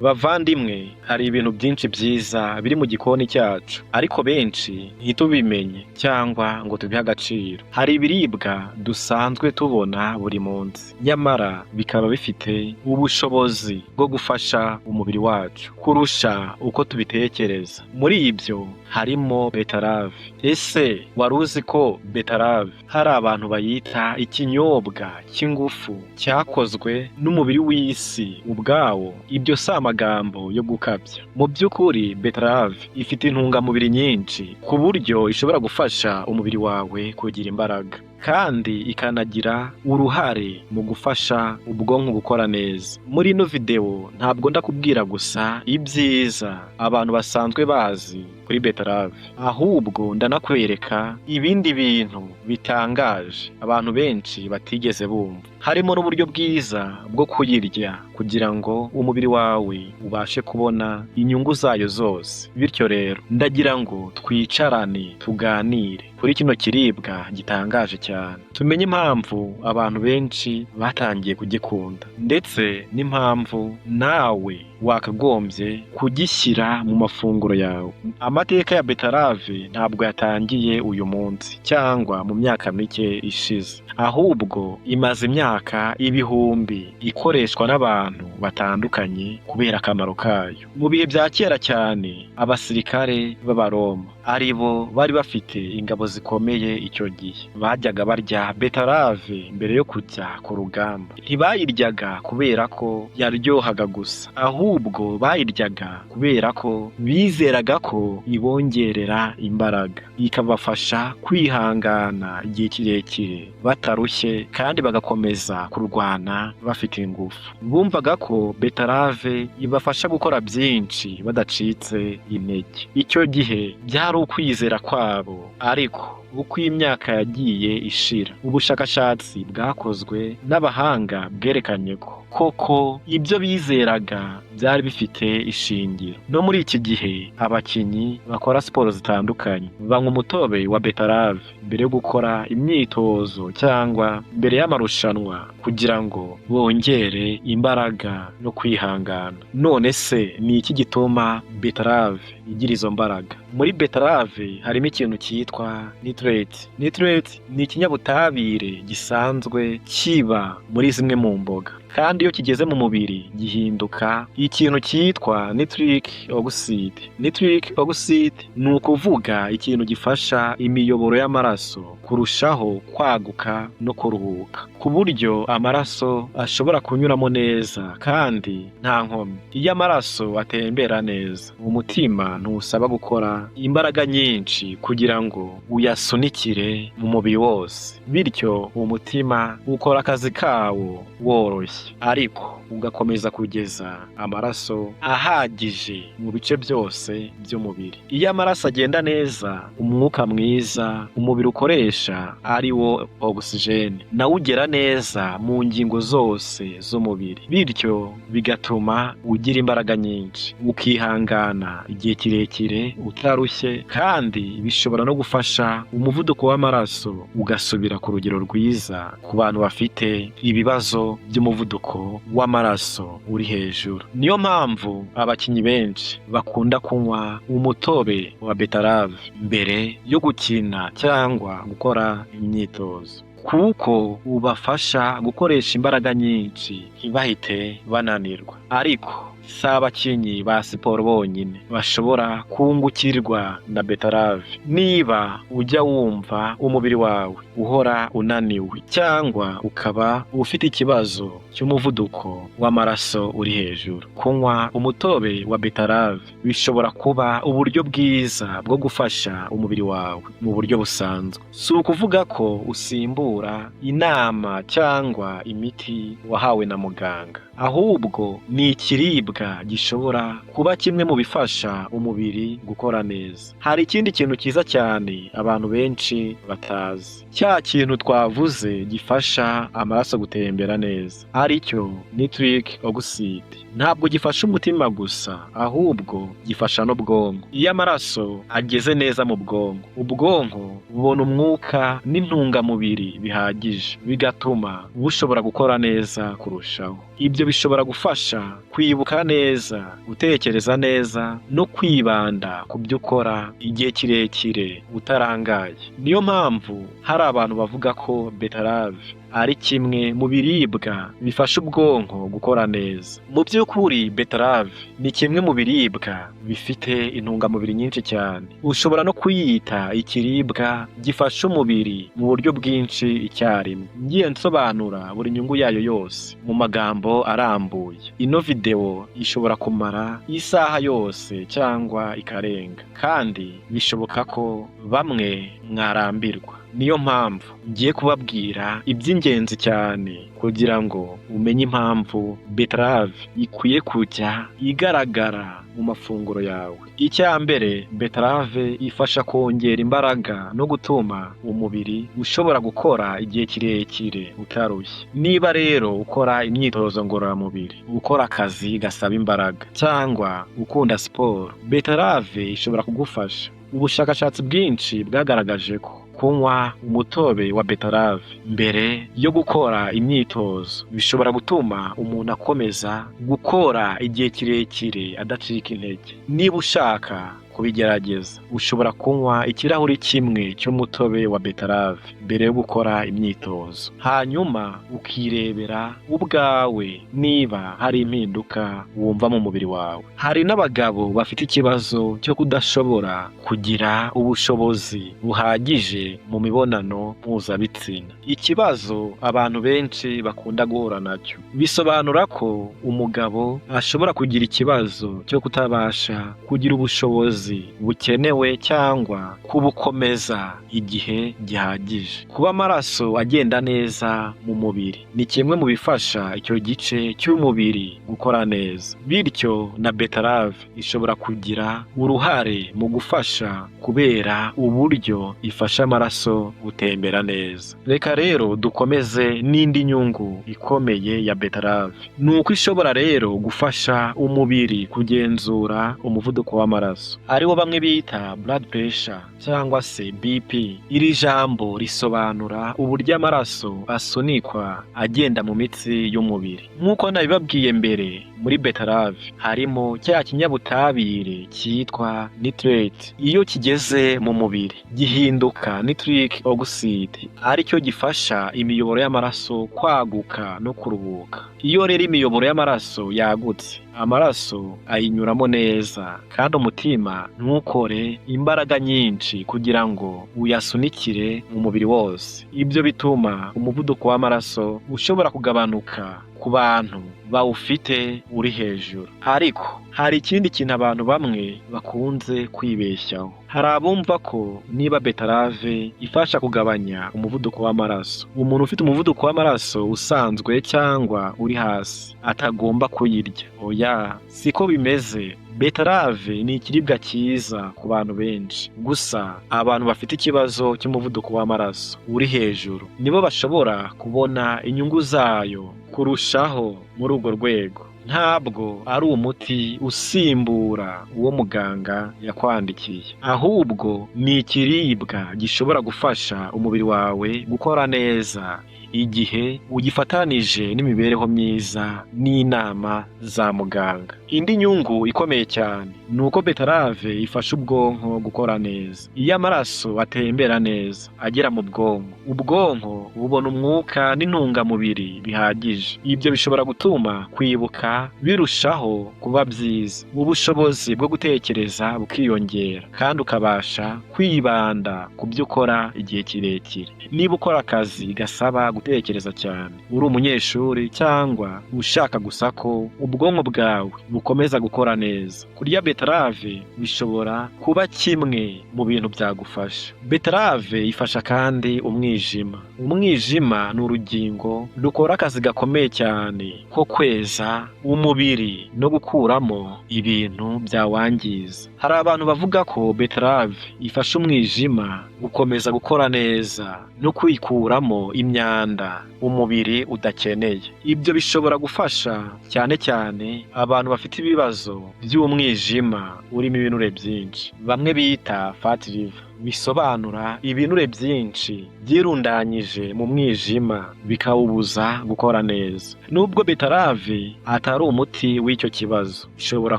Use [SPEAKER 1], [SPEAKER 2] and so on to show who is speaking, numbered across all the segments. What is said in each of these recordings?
[SPEAKER 1] Bavandimwe, hari ibintu byinshi byiza biri mu gikoni cyacu, ariko benshi ntitubimenye cyangwa ngo tubihe agaciro. Hari ibiribwa dusanzwe tubona buri munsi, nyamara bikaba bifite ubushobozi bwo gufasha umubiri wacu kurusha uko tubitekereza. Muri ibyo harimo beterave. Ese wari uzi ko beterave hari abantu bayita ikinyobwa cy'ingufu cyakozwe n'umubiri w'isi ubwawo? Ibyo si amagambo yo gukabya. Mu by'ukuri beterave ifite intungamubiri nyinshi ku buryo ishobora gufasha umubiri wawe kugira imbaraga, kandi ikanagira uruhare mu gufasha ubwonko gukora neza. Muri ino video ntabwo ndakubwira gusa ibyiza abantu basanzwe bazi kuri beterave, ahubwo ndanakwereka ibindi bintu bitangaje abantu benshi batigeze bumva. Harimo n'uburyo bwiza bwo kuyirya kugira ngo umubiri wawe ubashe kubona inyungu zayo zose. Bityo rero ndagira ngo twicarane tuganire kuri kino kiribwa gitangaje cyane, tumenye impamvu abantu benshi batangiye kugikunda, ndetse n'impamvu nawe wakagombye kugishyira mu mafunguro yawe. Amateka ya beterave ntabwo yatangiye uyu munsi cyangwa mu myaka mike ishize, ahubwo imaze imyaka ibihumbi ikoreshwa n'abantu batandukanye kubera akamaro kayo. Mu bihe bya kera cyane, abasirikare b'Abaroma ari bo bari bafite ingabo zikomeye icyo gihe. Bajyaga barya beterave mbere yo kujya ku rugamba. Ntibayiryaga kubera ko yaryohaga gusa, ahubwo bayiryaga kubera ko bizeraga ko ibongerera imbaraga, ikabafasha kwihangana igihe kirekire batarushye kandi bagakomeza kurwana bafite ingufu. Bumvaga ko beterave ibafasha gukora byinshi badacitse intege. Icyo gihe byari ukwizera kwabo, ariko uko imyaka yagiye ishira, ubushakashatsi bwakozwe n'abahanga bwerekanye ko koko ibyo bizeraga byari bifite ishingiro. No muri iki gihe abakinnyi bakora siporo zitandukanye banywa umutobe wa beterave mbere yo gukora imyitozo cyangwa mbere y'amarushanwa kugira ngo bongere imbaraga no kwihangana. None se ni iki gituma beterave igira izo mbaraga? Muri beterave harimo ikintu cyitwa nitrate. Nitrate ni ikinyabutabire gisanzwe kiba muri zimwe mu mboga, kandi iyo kigeze mu mubiri gihinduka ikintu cyitwa nitric oxide. Nitric oxide ni ukuvuga ikintu gifasha imiyoboro y'amaraso kurushaho kwaguka no kuruhuka, ku buryo amaraso ashobora kunyuramo neza kandi nta nkomyi. Iyo amaraso atembera neza, umutima ntusaba gukora imbaraga nyinshi kugira ngo uyasunikire mu mubiri wose, bityo umutima ukora akazi kawo woroshye, ariko ugakomeza kugeza amaraso ahagije mu bice byose by'umubiri. Iyo amaraso agenda neza, umwuka mwiza umubiri ukoresha ari wo ogisijeni nawe ugera neza mu ngingo zose z'umubiri, bityo bigatuma ugira imbaraga nyinshi, ukihangana igihe kirekire utarushye, kandi bishobora no gufasha umuvuduko w'amaraso ugasubira ku rugero rwiza ku bantu bafite ibibazo by'umuvuduko w'amaraso uri hejuru. Niyo mpamvu abakinnyi benshi bakunda kunywa umutobe wa beterave mbere yo gukina cyangwa gukora imyitozo, kuko ubafasha gukoresha imbaraga nyinshi ntibahite bananirwa. Ariko si abakinnyi ba siporo bonyine bashobora kungukirwa na beterave. Niba ujya wumva umubiri wawe uhora unaniwe cyangwa ukaba ufite ikibazo cy'umuvuduko w'amaraso uri hejuru, kunywa umutobe wa beterave bishobora kuba uburyo bwiza bwo gufasha umubiri wawe mu buryo busanzwe. Si ukuvuga ko usimbura inama cyangwa imiti wahawe na muganga, ahubwo ni ikiribwa gishobora kuba kimwe mu bifasha umubiri gukora neza. Hari ikindi kintu cyiza cyane abantu benshi batazi, cya kintu twavuze gifasha amaraso gutembera neza, aricyo nitric oxide. Ntabwo gifasha umutima gusa, ahubwo gifasha n'ubwonko. Iyo amaraso ageze neza mu bwonko, ubwonko bubona umwuka n'intungamubiri bihagije, bigatuma bushobora gukora neza kurushaho. Ibyo bishobora gufasha kwibuka neza, gutekereza neza no kwibanda ku byo ukora igihe kirekire utarangaye. Niyo mpamvu hari abantu bavuga ko beterave ari kimwe mu biribwa bifasha ubwonko gukora neza. Mu by'ukuri beterave ni kimwe mu biribwa bifite intungamubiri nyinshi cyane. Ushobora no kuyita ikiribwa gifasha umubiri mu buryo bwinshi icyarimwe. Ngiye nsobanura buri nyungu yayo yose mu magambo arambuye. Ino video ishobora kumara isaha yose cyangwa ikarenga, kandi bishoboka ko bamwe mwarambirwa. Niyo mpamvu ngiye kubabwira iby'ingenzi cyane kugira ngo umenye impamvu beterave ikwiye kujya igaragara mu mafunguro yawe. Icya mbere, beterave ifasha kongera imbaraga no gutuma umubiri ushobora gukora igihe kirekire utarushye. Niba rero ukora imyitozo ngororamubiri, ukora akazi gasaba imbaraga, cyangwa ukunda siporo, beterave ishobora kugufasha. Ubushakashatsi bwinshi bwagaragaje ko kunywa umutobe wa beterave mbere yo gukora imyitozo bishobora gutuma umuntu akomeza gukora igihe kirekire adacika intege. Niba ushaka kubigerageza, ushobora kunywa ikirahuri kimwe cy'umutobe wa beterave mbere yo gukora imyitozo, hanyuma ukirebera ubwawe niba hari impinduka wumva mu mubiri wawe. Hari n'abagabo bafite ikibazo cyo kudashobora kugira ubushobozi buhagije mu mibonano mpuzabitsina. Ikibazo abantu benshi bakunda guhura nacyo. Bisobanura ko umugabo ashobora kugira ikibazo cyo kutabasha kugira ubushobozi bukenewe cyangwa kubukomeza igihe gihagije. Kuba amaraso agenda neza mu mubiri ni kimwe mu bifasha icyo gice cy'umubiri gukora neza. Bityo na beterave ishobora kugira uruhare mu gufasha kubera uburyo ifasha amaraso gutembera neza. Reka rero dukomeze n'indi nyungu ikomeye ya beterave. Ni uko ishobora rero gufasha umubiri kugenzura umuvuduko w'amaraso, ariwo bamwe bita blood pressure cyangwa se BP. Iri jambo risobanura uburyo amaraso asunikwa agenda mu mitsi y'umubiri. Nk'uko nabibabwiye mbere, muri beterave harimo cya kinyabutabire cyitwa nitrate. Iyo kigeze mu mubiri gihinduka nitric oxide, aricyo gifasha imiyoboro y'amaraso kwaguka no kuruhuka. Iyo rero imiyoboro y'amaraso yagutse, amaraso ayinyuramo neza, kandi umutima ntukore imbaraga nyinshi kugira ngo uyasunikire mu mubiri wose. Ibyo bituma umuvuduko w'amaraso ushobora kugabanuka ku bantu bawufite uri hejuru. Ariko hari ikindi kintu abantu bamwe bakunze kwibeshyaho. Hari abumva ko niba beterave ifasha kugabanya umuvuduko w'amaraso, umuntu ufite umuvuduko w'amaraso usanzwe cyangwa uri hasi atagomba kuyirya. Oya, siko bimeze. Beterave ni ikiribwa cyiza ku bantu benshi. Gusa abantu bafite ikibazo cy'umuvuduko w'amaraso uri hejuru nibo bashobora kubona inyungu zayo kurushaho muri urwo rwego. Ntabwo ari umuti usimbura uwo muganga yakwandikiye, ahubwo ni ikiribwa gishobora gufasha umubiri wawe gukora neza igihe ugifatanije n'imibereho myiza n'inama za muganga. Indi nyungu ikomeye cyane ni uko beterave ifasha ubwonko gukora neza. Iyo amaraso atembera neza agera mu bwonko, ubwonko bubona umwuka n'intungamubiri bihagije. Ibyo bishobora gutuma kwibuka birushaho kuba byiza, ubushobozi bwo gutekereza bukiyongera, kandi ukabasha kwibanda ku byo ukora igihe kirekire. Niba ukora akazi gasaba gutekereza cyane, uri umunyeshuri cyangwa ushaka gusa ko ubwonko bwawe bukomeza gukora neza, kurya beterave bishobora kuba kimwe mu bintu byagufasha. Beterave ifasha kandi umwijima. Umwijima ni urugingo rukora akazi gakomeye cyane ko kweza umubiri no gukuramo ibintu byawangiza. Hari abantu bavuga ko beterave ifasha umwijima gukomeza gukora neza no kwikuramo imyanda umubiri udakeneye. Ibyo bishobora gufasha cyane cyane abantu bafite bafite ibibazo by'umwijima urimo ibinure byinshi, bamwe bita fat liver, bisobanura ibinure byinshi byirundanyije mu mwijima bikawubuza gukora neza. Nubwo beterave atari umuti w'icyo kibazo, ishobora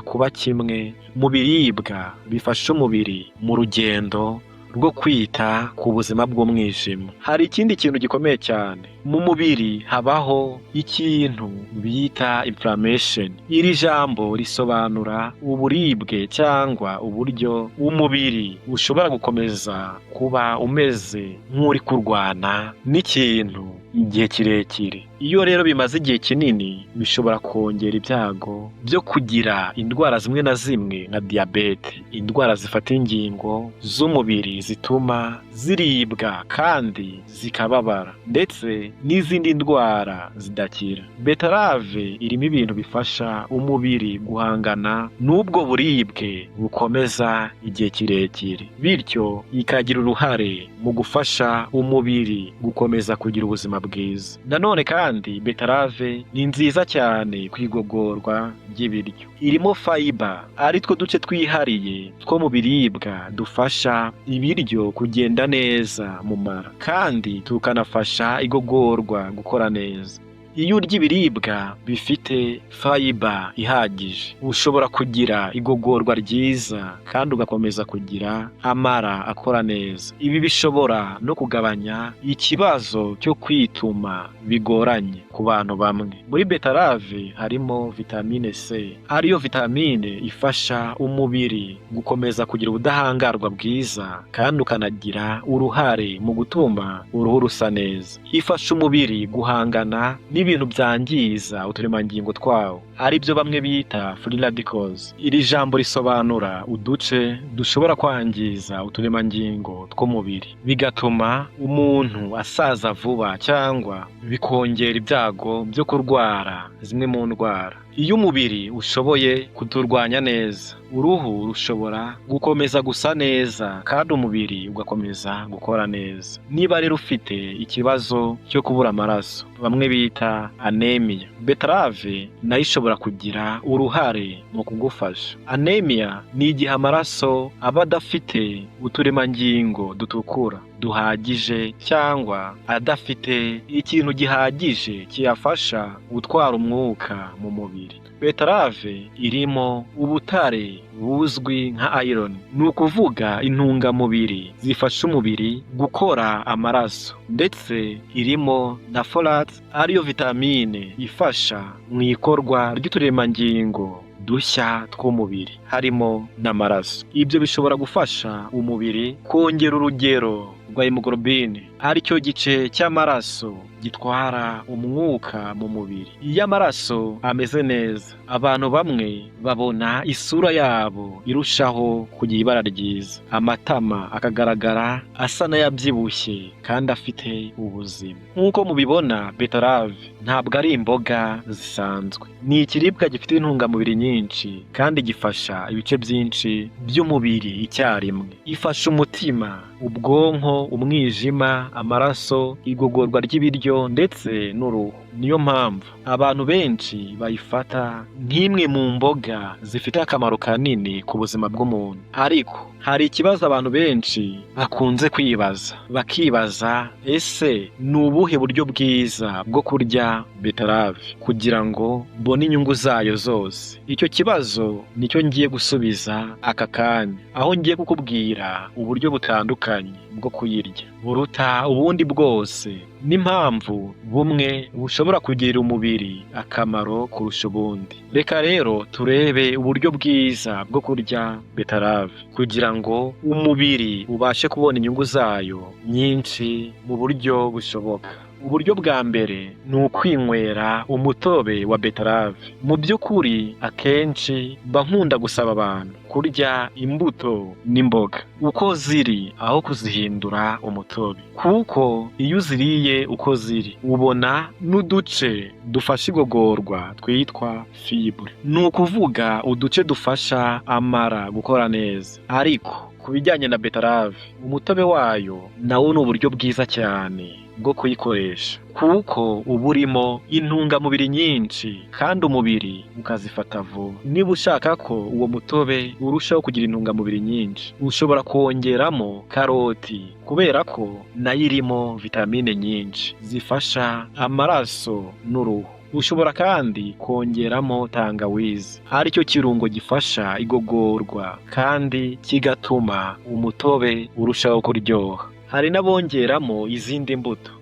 [SPEAKER 1] kuba kimwe mu biribwa bifasha umubiri mu rugendo rwo kwita ku buzima bw'umwijima. Hari ikindi kintu gikomeye cyane, mu mubiri habaho ikintu bita inflammation. Iri jambo risobanura uburibwe cyangwa uburyo umubiri ushobora gukomeza kuba umeze nk'uri kurwana n'ikintu igihe kirekire. Iyo rero bimaze igihe kinini, bishobora kongera ibyago byo kugira indwara zimwe na zimwe nka diyabete, indwara zifata ingingo z'umubiri zituma ziribwa kandi zikababara, ndetse n'izindi ndwara zidakira. Beterave irimo ibintu bifasha umubiri guhangana n'ubwo buribwe bukomeza igihe kirekire, bityo ikagira uruhare mu gufasha umubiri gukomeza kugira ubuzima bwiza. Nanone kandi beterave ni nziza cyane ku igogorwa ry'ibiryo. Irimo fiber, ari two duce twihariye two mu biribwa dufasha ibiryo kugenda neza mu mara, kandi tukanafasha igogorwa gukora neza. Iyo urya ibiribwa bifite fiber ihagije, ushobora kugira igogorwa ryiza kandi ugakomeza kugira amara akora neza. Ibi bishobora no kugabanya ikibazo cyo kwituma bigoranye ku bantu bamwe. Muri beterave harimo vitamine C, ariyo vitamine ifasha umubiri gukomeza kugira ubudahangarwa bwiza kandi ukanagira uruhare mu gutuma uruhu rusa neza. Ifasha umubiri guhangana n'ibintu byangiza uturemangingo twawo, ari byo bamwe bita free radicals. Iri jambo risobanura uduce dushobora kwangiza uturemangingo tw'umubiri, bigatuma umuntu asaza vuba cyangwa bikongera ibyago byo kurwara zimwe mu ndwara. Iyo umubiri ushoboye kuturwanya neza, uruhu rushobora gukomeza gusa neza kandi umubiri ugakomeza gukora neza. Niba rero ufite ikibazo cyo kubura amaraso, bamwe bita anemia, beterave nayo ishobora kugira uruhare mu kugufasha. Anemia ni igihe amaraso aba adafite uturemangingo dutukura duhagije cyangwa adafite ikintu gihagije kiyafasha gutwara umwuka mu mubiri. Beterave irimo ubutare buzwi nka iron, ni ukuvuga intungamubiri zifasha umubiri gukora amaraso, ndetse irimo na folate, ariyo vitamine ifasha mu ikorwa ry'uturemangingo dushya tw'umubiri harimo n'amaraso. Ibyo bishobora gufasha umubiri kongera urugero rwa hemoglobine, aricyo gice cy'amaraso gitwara umwuka mu mubiri. Iyo amaraso ameze neza, abantu bamwe babona isura yabo irushaho kugira ibara ryiza, amatama akagaragara asa n'ayabyibushye kandi afite ubuzima. Nk'uko mubibona, beterave ntabwo ari imboga zisanzwe, ni ikiribwa gifite intungamubiri nyinshi kandi gifasha ibice byinshi by'umubiri icyarimwe. Ifasha umutima, ubwonko, umwijima, amaraso, igogorwa ry'ibiryo ndetse n'uruhu. Niyo mpamvu abantu benshi bayifata nk'imwe mu mboga zifite akamaro kanini ku buzima bw'umuntu. Ariko hari ikibazo abantu benshi bakunze kwibaza, bakibaza ese ni ubuhe buryo bwiza bwo kurya beterave kugira ngo mbone inyungu zayo zose? Icyo kibazo nicyo ngiye gusubiza aka kanya, aho ngiye kukubwira uburyo butandukanye bwo kuyirya buruta ubundi bwose, n'impamvu bumwe bushobora kugirira umubiri akamaro kurusha ubundi. Reka rero turebe uburyo bwiza bwo kurya beterave kugira ngo umubiri ubashe kubona inyungu zayo nyinshi mu buryo bushoboka. Uburyo bwa mbere ni ukwinywera umutobe wa beterave. Mu by'ukuri akenshi mba nkunda gusaba abantu kurya imbuto n'imboga uko ziri aho kuzihindura umutobe, kuko iyo uziriye uko ziri ubona n'uduce dufasha igogorwa twitwa fibre, ni ukuvuga uduce dufasha amara gukora neza. Ariko ku bijyanye na beterave, umutobe wayo nawo ni uburyo bwiza cyane bwo kuyikoresha, kuko uba urimo intungamubiri nyinshi kandi umubiri ukazifata vuba. Niba ushaka ko uwo mutobe urushaho kugira intungamubiri nyinshi, ushobora kongeramo karoti kubera ko nayo irimo vitamine nyinshi zifasha amaraso n'uruhu. Ushobora kandi kongeramo tangawizi, aricyo kirungo gifasha igogorwa kandi kigatuma umutobe urushaho kuryoha. Hari n'abongeramo izindi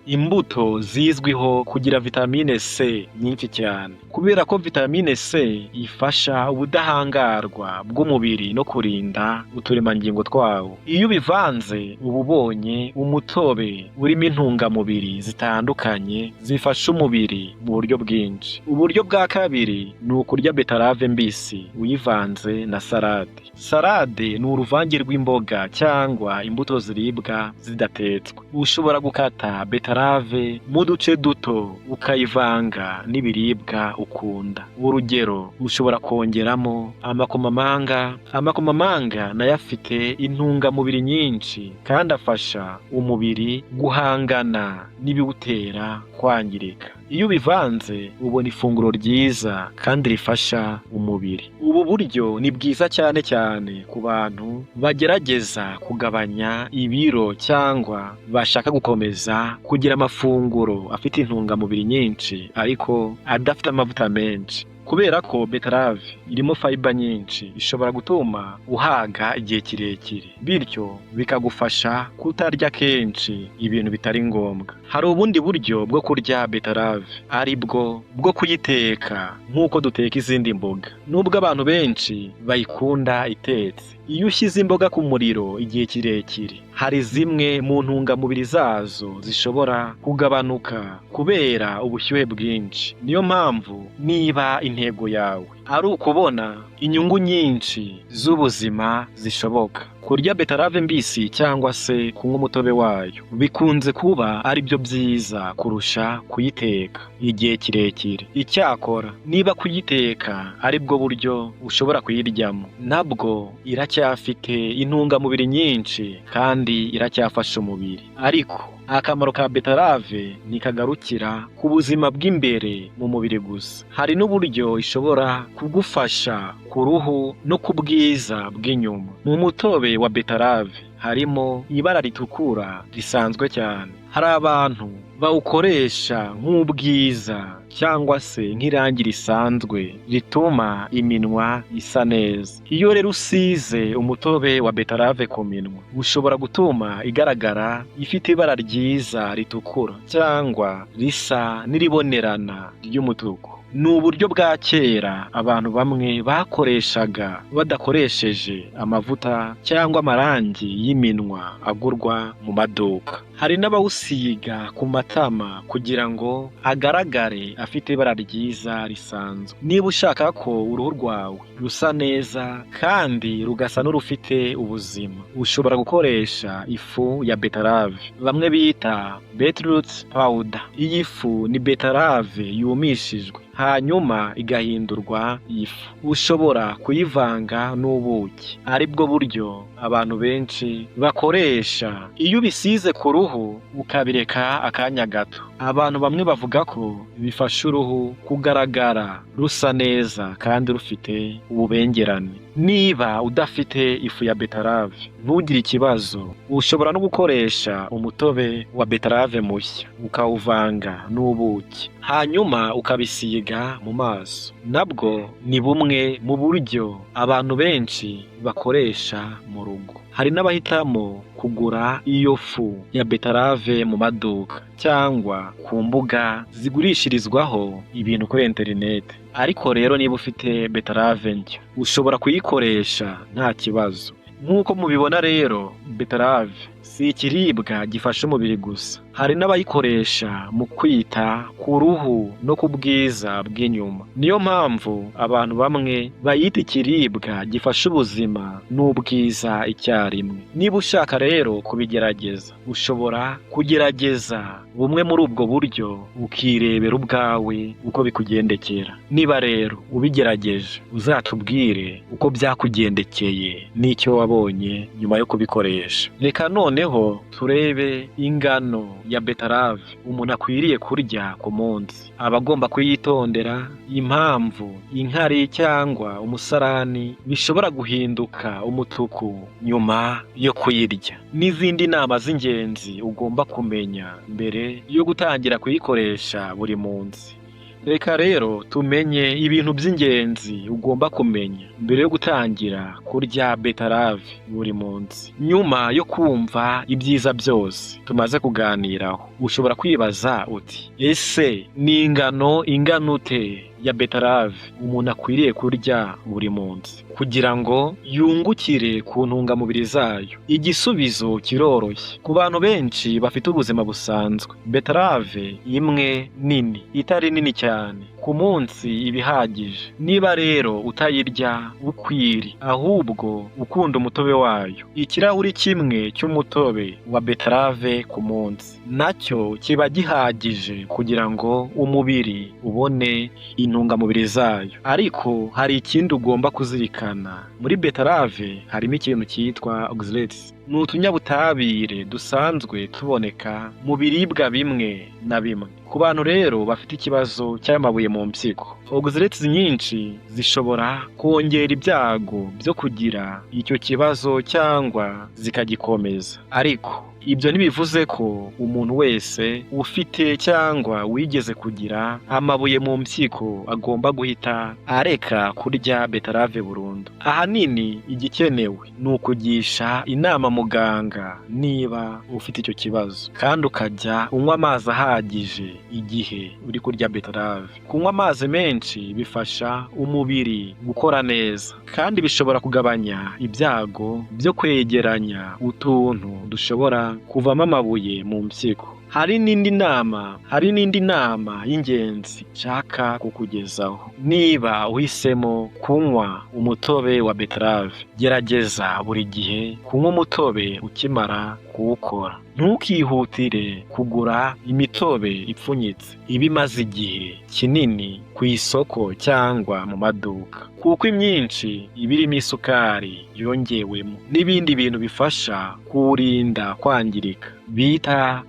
[SPEAKER 1] imbuto zizwiho kugira vitamine C nyinshi cyane, kubera ko vitamine C ifasha ubudahangarwa bw'umubiri no kurinda uturemangingo twawo. Iyo ubivanze uba ubonye umutobe urimo intungamubiri zitandukanye zifasha umubiri mu buryo bwinshi. Uburyo bwa kabiri ni ukurya beterave mbisi uyivanze na salade. Salade ni uruvange rw'imboga cyangwa imbuto ziribwa zidatetswe. Ushobora gukata beterave mu duce duto ukayivanga n'ibiribwa ukunda. Urugero, ushobora kongeramo amakomamanga. Amakomamanga nayo afite intungamubiri nyinshi kandi afasha umubiri guhangana n'ibiwutera kwangirika. Iyo ubivanze ubona ifunguro ryiza kandi rifasha umubiri. Ubu buryo ni bwiza cyane cyane ku bantu bagerageza kugabanya ibiro cyangwa bashaka gukomeza kugira amafunguro afite intungamubiri nyinshi ariko adafite amavuta menshi. Kubera ko beterave irimo fiber nyinshi, ishobora gutuma uhaga igihe kirekire, bityo bikagufasha kutarya kenshi ibintu bitari ngombwa. Hari ubundi buryo bwo kurya beterave, ari bwo kuyiteka nk'uko duteka izindi mboga. Nubwo abantu benshi bayikunda itetse, iyo ushyize imboga ku muriro igihe kirekire, hari zimwe mu ntungamubiri zazo zishobora kugabanuka kubera ubushyuhe bwinshi. Niyo mpamvu niba intego yawe ari ukubona inyungu nyinshi z'ubuzima zishoboka, kurya beterave mbisi cyangwa se kunywa umutobe wayo bikunze kuba ari byo byiza kurusha kuyiteka igihe kirekire. Icyakora niba kuyiteka ari bwo buryo ushobora kuyiryamo, nabwo iracyafite intungamubiri nyinshi kandi iracyafasha umubiri. Ariko akamaro ka beterave nikagarukira ku buzima bw'imbere mu mubiri gusa. Hari n'uburyo ishobora kugufasha ku ruhu no ku bwiza bw'inyuma. Mu mutobe wa beterave harimo ibara ritukura risanzwe cyane. Hari abantu bawukoresha nk'ubwiza cyangwa se nk'irangi risanzwe rituma iminwa isa neza. Iyo rero usize umutobe wa beterave ku minwa, ushobora gutuma igaragara ifite ibara ryiza ritukura cyangwa risa n'iribonerana ry'umutuku. Ni uburyo bwa kera abantu bamwe bakoreshaga badakoresheje amavuta cyangwa amarangi y'iminwa agurwa mu maduka. Hari n'abawusiga ku matama kugira ngo agaragare afite ibara ryiza risanzwe. Niba ushaka ko uruhu rwawe rusa neza kandi rugasa n'urufite ubuzima, ushobora gukoresha ifu ya beterave bamwe bita beetroot powder. Iyi fu ni beterave yumishijwe hanyuma igahindurwa ifu. Ushobora kuyivanga n'ubuki, ari bwo buryo abantu benshi bakoresha. Iyo ubisize ku ruhu ukabireka akanya gato, abantu bamwe bavuga ko bifasha uruhu kugaragara rusa neza kandi rufite ububengerane. Niba udafite ifu ya beterave ntugire ikibazo, ushobora no gukoresha umutobe wa beterave mushya ukawuvanga n'ubuki hanyuma ukabisiga mu maso. Nabwo ni bumwe mu buryo abantu benshi bakoresha mu rugo. Hari n'abahitamo kugura iyo fu ya beterave mu maduka cyangwa ku mbuga zigurishirizwaho ibintu kuri interineti. Ariko rero niba ufite beterave nshya ushobora kuyikoresha nta kibazo. Nk'uko mubibona rero, beterave si ikiribwa gifasha umubiri gusa, hari n'abayikoresha mu kwita ku ruhu no ku bwiza bw'inyuma. Niyo mpamvu abantu bamwe bayita ikiribwa gifasha ubuzima n'ubwiza icyarimwe. Niba ushaka rero kubigerageza, ushobora kugerageza bumwe muri ubwo buryo ukirebera ubwawe uko bikugendekera. Niba rero ubigerageje, uzatubwire uko byakugendekeye n'icyo wabonye nyuma yo kubikoresha. Reka noneho turebe ingano ya beterave umuntu akwiriye kurya ku munsi aba agomba kuyitondera impamvu inkari cyangwa umusarani bishobora guhinduka umutuku nyuma yo kuyirya, n'izindi nama z'ingenzi ugomba kumenya mbere yo gutangira kuyikoresha buri munsi. Reka rero tumenye ibintu by'ingenzi ugomba kumenya mbere yo gutangira kurya beterave buri munsi. Nyuma yo kumva ibyiza byose tumaze kuganiraho, ushobora kwibaza uti ese ni ingano ingana ute ya beterave umuntu akwiriye kurya buri munsi kugira ngo yungukire ku ntungamubiri zayo? Igisubizo kiroroshye. Ku bantu benshi bafite ubuzima busanzwe, beterave imwe nini, itari nini cyane, ku munsi ibihagije. Niba rero utayirya ukwiri, ahubwo ukunda umutobe wayo, ikirahuri kimwe cy'umutobe wa beterave ku munsi nacyo kiba gihagije kugira ngo umubiri ubone intungamubiri zayo. Ariko hari ikindi ugomba kuzirikana. Muri beterave harimo ikintu cyitwa oxalates. Ni utunyabutabire dusanzwe tuboneka mu biribwa bimwe na bimwe. Ku bantu rero bafite ikibazo cy'amabuye mu mpyiko, oxalates nyinshi zishobora kongera ibyago byo kugira icyo kibazo cyangwa zikagikomeza. Ariko ibyo ntibivuze ko umuntu wese ufite cyangwa wigeze kugira amabuye mu mpyiko agomba guhita areka kurya beterave burundu. Ahanini igikenewe ni ukugisha inama muganga niba ufite icyo kibazo, kandi ukajya unywa amazi ahagije igihe uri kurya beterave. Kunywa amazi menshi bifasha umubiri gukora neza, kandi bishobora kugabanya ibyago byo kwegeranya utuntu dushobora kuvamo amabuye mu mpyiko. Hari n'indi nama y'ingenzi nshaka kukugezaho. Niba uhisemo kunywa umutobe wa beterave, gerageza buri gihe kunywa umutobe ukimara kuwukora. Ntukihutire kugura imitobe ipfunyitse iba imaze igihe kinini ku isoko cyangwa mu maduka, kuko imyinshi iba irimo isukari yongewemo n'ibindi bintu bifasha kuwurinda kwangirika bita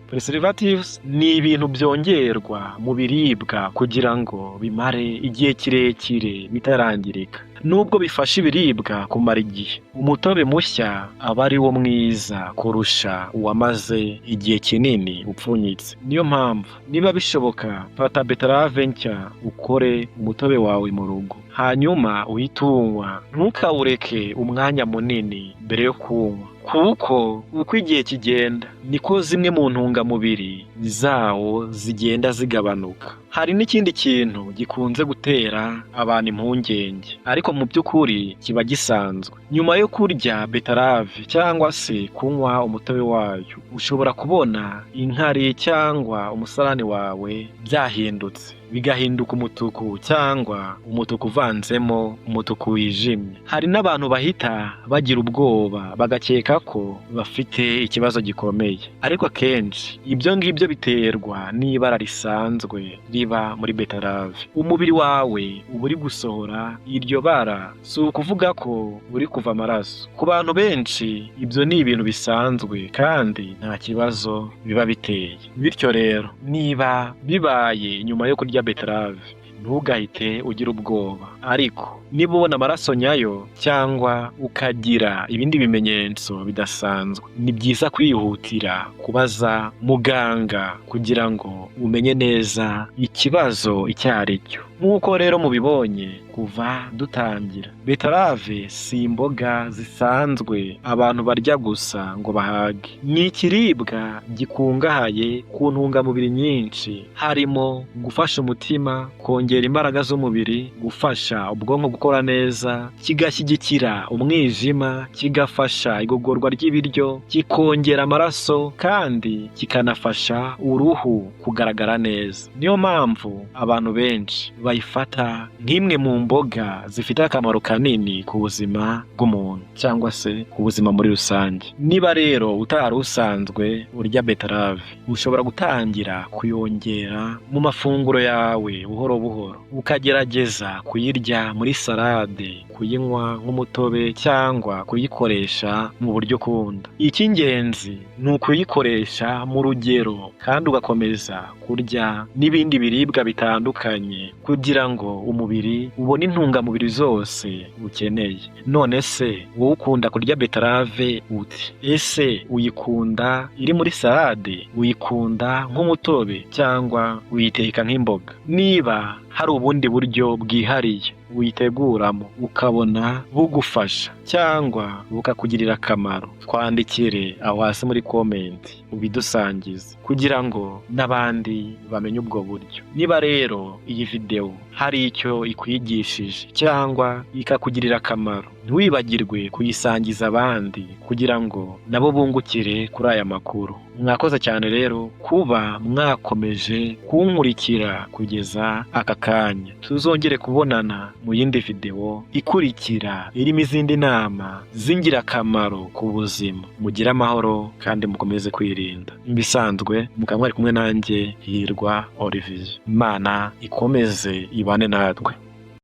[SPEAKER 1] preservatives. Ni ibintu byongerwa mu biribwa kugira ngo bimare igihe kirekire bitarangirika. Nubwo bifasha ibiribwa kumara igihe, umutobe mushya aba ari wo mwiza kurusha uwamaze igihe kinini upfunyitse. Niyo mpamvu niba bishoboka, fata beterave nshya ukore umutobe wawe mu rugo, hanyuma uhite uwunywa. Ntukawureke umwanya munini mbere yo kuwunywa, kuko uko igihe kigenda niko zimwe mu ntungamubiri zawo zigenda zigabanuka. Hari n'ikindi kintu gikunze gutera abantu impungenge, ariko mu by'ukuri kiba gisanzwe. Nyuma yo kurya beterave cyangwa se kunywa umutobe wayo, ushobora kubona inkari cyangwa umusarani wawe byahindutse, bigahinduka umutuku cyangwa umutuku uvanzemo umutuku wijimye. Hari n'abantu bahita bagira ubwoba bagakeka ko bafite ikibazo gikomeye, ariko akenshi ibyo ngibyo biterwa n'ibara risanzwe riba muri beterave. Umubiri wawe uba uri gusohora iryo bara, si ukuvuga ko uri kuva amaraso. Ku bantu benshi ibyo ni ibintu bisanzwe kandi nta kibazo biba biteye. Bityo rero niba bibaye nyuma yo kurya beterave, ntugahite ugira ubwoba. Ariko niba ubona amaraso nyayo cyangwa ukagira ibindi bimenyetso bidasanzwe, ni byiza kwihutira kubaza muganga kugira ngo umenye neza ikibazo icyo ari cyo. Nk'uko rero mubibonye kuva dutangira, beterave si imboga zisanzwe abantu barya gusa ngo bahage. Ni ikiribwa gikungahaye ku ntungamubiri nyinshi, harimo gufasha umutima, kongera imbaraga z'umubiri, gufasha ubwonko gukora neza, kigashyigikira umwijima, kigafasha igogorwa ry'ibiryo, kikongera amaraso, kandi kikanafasha uruhu kugaragara neza. Niyo mpamvu abantu benshi bayifata nk'imwe mu mboga zifite akamaro kanini ku buzima bw'umuntu cyangwa se ku buzima muri rusange. Niba rero utari usanzwe urya beterave, ushobora gutangira kuyongera mu mafunguro yawe buhoro buhoro, ukagerageza kuyirya muri salade, kuyinywa nk'umutobe cyangwa kuyikoresha mu buryo ukunda. Icy'ingenzi ni ukuyikoresha mu rugero kandi ugakomeza kurya n'ibindi biribwa bitandukanye kugira ngo umubiri ubone intungamubiri zose ukeneye. None se wowe ukunda kurya beterave ute? Ese uyikunda iri muri salade, uyikunda nk'umutobe cyangwa uyiteka nk'imboga? Niba hari ubundi buryo bwihariye witeguramo ukabona bugufasha cyangwa bukakugirira akamaro, twandikire aho hasi muri komenti ubidusangize kugira ngo n'abandi bamenye ubwo buryo. Niba rero iyi video hari icyo ikwigishije cyangwa ikakugirira akamaro, ntiwibagirwe kuyisangiza abandi kugira ngo nabo bungukire kuri aya makuru. Mwakoze cyane rero kuba mwakomeje kunkurikira kugeza aka kanya. Tuzongere kubonana mu yindi video ikurikira irimo izindi nama z'ingirakamaro ku buzima. Mugire amahoro kandi mukomeze kwirinda. Ibisanzwe mukaba mwari kumwe nanjye Hirwa Olivier. Imana ikomeze ibane natwe.